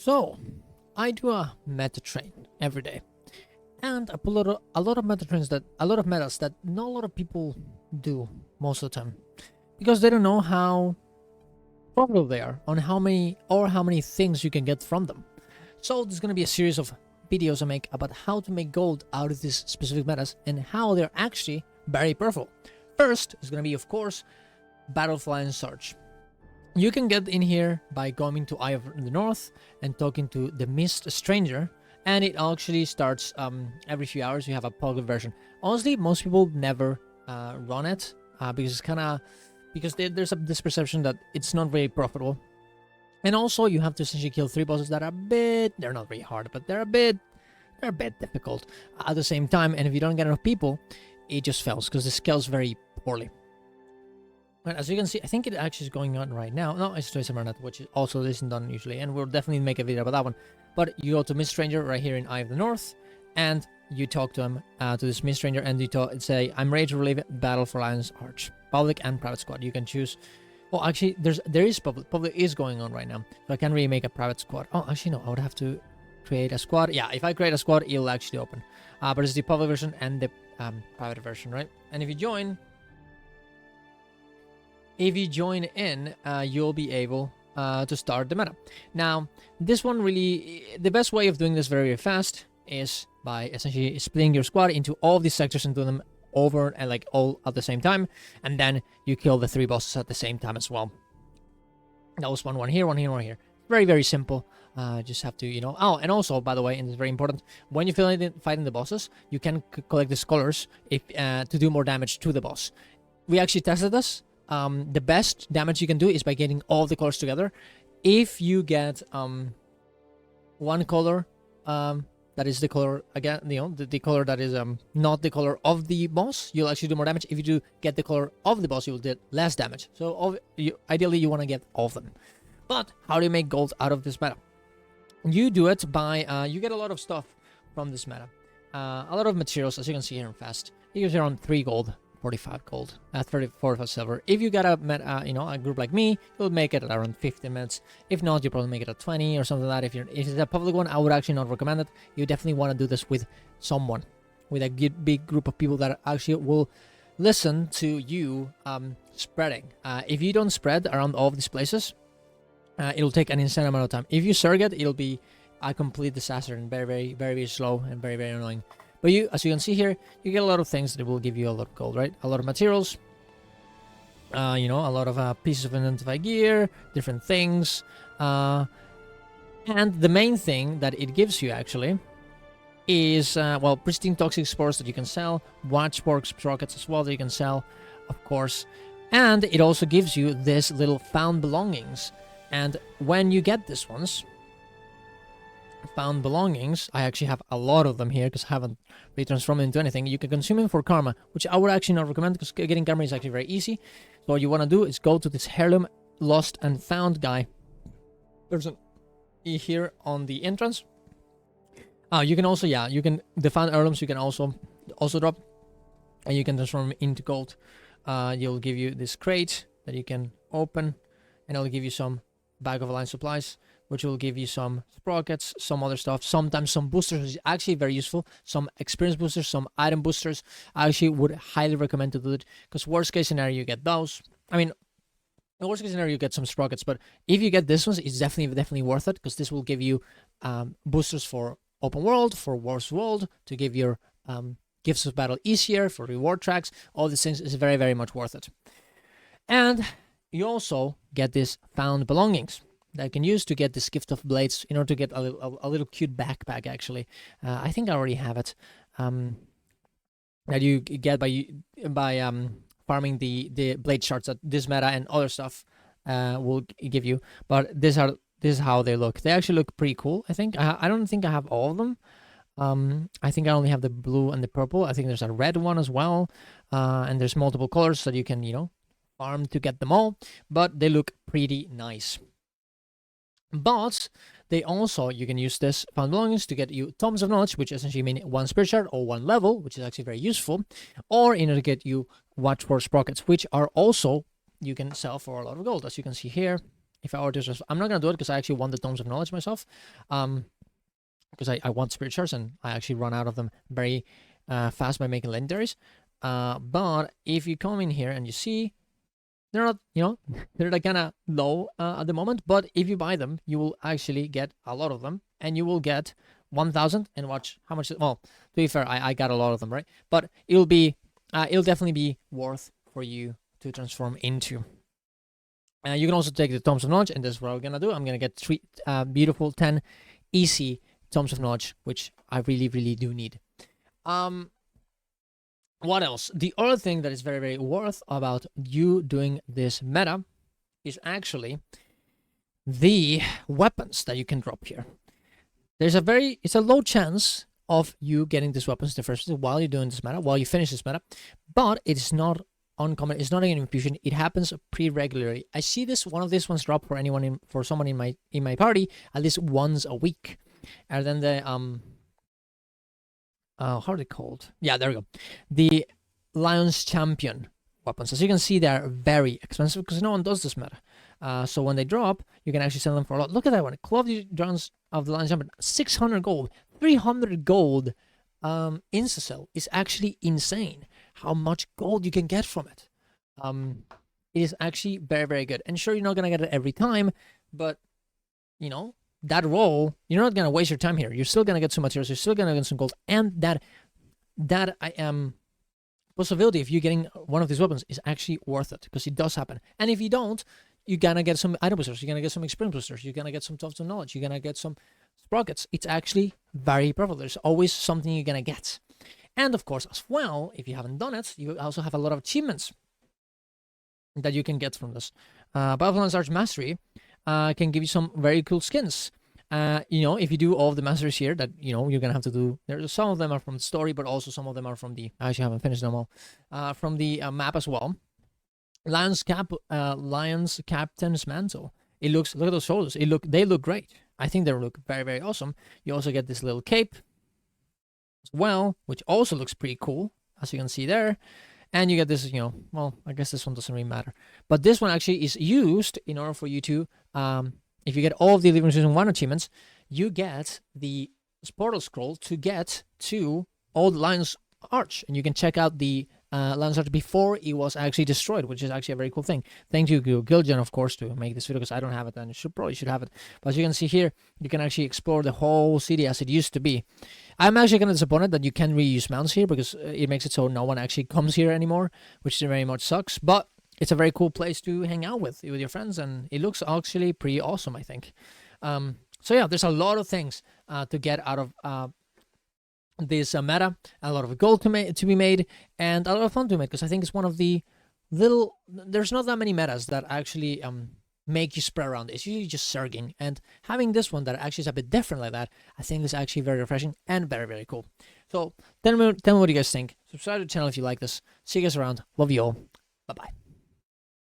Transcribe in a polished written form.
So, I do a meta train every day, and I pull a lot of meta trains a lot of metas that not a lot of people do most of the time because they don't know how profitable they are on how many things you can get from them. So there's gonna be a series of videos I make about how to make gold out of these specific metas and how they're actually very powerful. First is gonna be, of course, Battlefly and Surge. You can get in here by going to Eye of the North and talking to the Mist Stranger, and it actually starts every few hours. You have a public version. Honestly, most people never run it because it's kind of there's this perception that it's not very profitable. And also, you have to essentially kill 3 bosses that are they're not very hard, but they're a bit difficult at the same time. And if you don't get enough people, it just fails because it scales very poorly. And as you can see, I think it actually is going on right now. No, it's Toys Net, which also isn't done usually, and we'll definitely make a video about that one. But you go to Mist Stranger right here in Eye of the North, and you talk to him, to this Mist Stranger, and you say, "I'm ready to relive Battle for Lion's Arch, public and private squad." You can choose. Well, actually, there is public. Public is going on right now, so I can't really make a private squad. Oh, actually, no, I would have to create a squad. Yeah, if I create a squad, it'll actually open. But it's the public version and the private version, right? And if you join. If you join in, you'll be able to start the meta. Now, this one really, the best way of doing this very, very fast is by essentially splitting your squad into all of these sectors and doing them over and like all at the same time, and then you kill the 3 bosses at the same time as well. That was one here, one here, one here. Very, very simple. Just have to, Oh, and also, by the way, and it's very important, when you're fighting the bosses, you can collect the scholars to do more damage to the boss. We actually tested this. The best damage you can do is by getting all the colors together. If you get one color that is the color again, the color that is not the color of the boss, you'll actually do more damage. If you do get the color of the boss, you'll do less damage. So ideally you want to get all of them. But how do you make gold out of this meta? You do it by you get a lot of stuff from this meta, a lot of materials, as you can see here in Fast. You get around 3 gold, 45 gold, 45 silver. If you got a group like me, you'll make it at around 15 minutes. If not, you'll probably make it at 20 or something like that. If it's a public one, I would actually not recommend it. You definitely want to do this with someone, with a big group of people that actually will listen to you spreading. If you don't spread around all of these places, it'll take an insane amount of time. If you surrogate, it'll be a complete disaster and very, very, very, very slow and very, very annoying. But as you can see here, you get a lot of things that will give you a lot of gold, right? A lot of materials, a lot of pieces of identified gear, different things. And the main thing that it gives you, actually, is, pristine toxic spores that you can sell, watchworks rockets as well that you can sell, of course. And it also gives you this little found belongings. And when you get these ones, found belongings, I actually have a lot of them here because I haven't really transformed into anything. You can consume them for karma, which I would actually not recommend because getting karma is actually very easy. So what you want to do is go to this heirloom lost and found guy. There's an E here on the entrance. You can also, the found heirlooms you can also drop, and you can transform them into gold. You'll give you this crate that you can open, and it'll give you some bag of alliance supplies, which will give you some sprockets, some other stuff, sometimes some boosters, which is actually very useful, some experience boosters, some item boosters. I actually would highly recommend to do it, because worst case scenario, you get those. I mean, in worst case scenario, you get some sprockets, but if you get this ones, it's definitely worth it, because this will give you boosters for open world, for Wars World, to give your gifts of battle easier, for reward tracks. All these things is very, very much worth it. And you also get these found belongings that you can use to get this gift of blades in order to get a little cute backpack, actually. I think I already have it. That you get by farming the blade shards that this meta and other stuff will give you. But this is how they look. They actually look pretty cool, I think. I don't think I have all of them. I think I only have the blue and the purple. I think there's a red one as well. And there's multiple colors that you can, farm to get them all. But they look pretty nice. But they also, you can use this found belongings to get you tomes of knowledge, which essentially mean 1 spirit shard or 1 level, which is actually very useful, or in order to get you watchword sprockets, which are also you can sell for a lot of gold, as you can see here if I were to just, I'm not gonna do it because I actually want the Tomes of Knowledge myself, because I want spirit shards and I actually run out of them very fast by making legendaries. But if you come in here and you see, they're not, they're like kind of low at the moment, but if you buy them, you will actually get a lot of them, and you will get 1,000. And watch how much. Well, to be fair, I got a lot of them, right? But it'll definitely be worth for you to transform into. You can also take the Tomes of Knowledge, and this is what I'm gonna do. I'm gonna get 3 beautiful 10 easy Tomes of Knowledge, which I really, really do need. What else? The other thing that is very, very worth about you doing this meta is actually the weapons that you can drop here. It's a low chance of you getting these weapons the first while you're doing this meta, while you finish this meta, but it's not uncommon. It's not an infusion. It happens pretty regularly. I see one of these ones drop for someone in my party at least once a week. And then the how are they called? Yeah, there we go. The Lion's Champion weapons. As you can see, they are very expensive because no one does this meta. So when they drop, you can actually sell them for a lot. Look at that one. Club the Dragons of the Lion's Champion, 600 gold, 300 gold. Insta-sell is actually insane. How much gold you can get from it. It is actually very, very good. And sure, you're not gonna get it every time, but that roll, you're not gonna waste your time here. You're still gonna get some materials. You're still gonna get some gold, and that possibility of you getting one of these weapons is actually worth it because it does happen. And if you don't, you're gonna get some item boosters. You're gonna get some experience boosters. You're gonna get some Tomes of Knowledge. You're gonna get some sprockets. It's actually very profitable. There's always something you're gonna get. And of course, as well, if you haven't done it, you also have a lot of achievements that you can get from this. Battlefield Sarge Mastery can give you some very cool skins. If you do all of the masteries here that you're gonna have to do, there's some of them are from the story, but also some of them are from I actually haven't finished them all, from the map as well. Lion's Captain's Mantle. Look at those shoulders. They look great. I think they look very, very awesome. You also get this little cape as well, which also looks pretty cool, as you can see there. And you get this, well, I guess this one doesn't really matter. But this one actually is used in order for you to, if you get all of the Living Season 1 achievements, you get the portal scroll to get to Old Lion's Arch. And you can check out the Lion's Arch before it was actually destroyed, which is actually a very cool thing. Thank you, Giljan, of course, to make this video, because I don't have it, and you probably should have it. But as you can see here, you can actually explore the whole city as it used to be. I'm actually kind of disappointed that you can't reuse mounts here, because it makes it so no one actually comes here anymore, which very much sucks. But it's a very cool place to hang out with your friends, and it looks actually pretty awesome, I think. So yeah, there's a lot of things to get out of this meta, a lot of gold to be made, and a lot of fun to make, because I think it's one of the there's not that many metas that actually make you spread around. It's usually just Zerging, and having this one that actually is a bit different like that, I think is actually very refreshing and very, very cool. So tell me what you guys think. Subscribe to the channel if you like this. See you guys around. Love you all. Bye bye.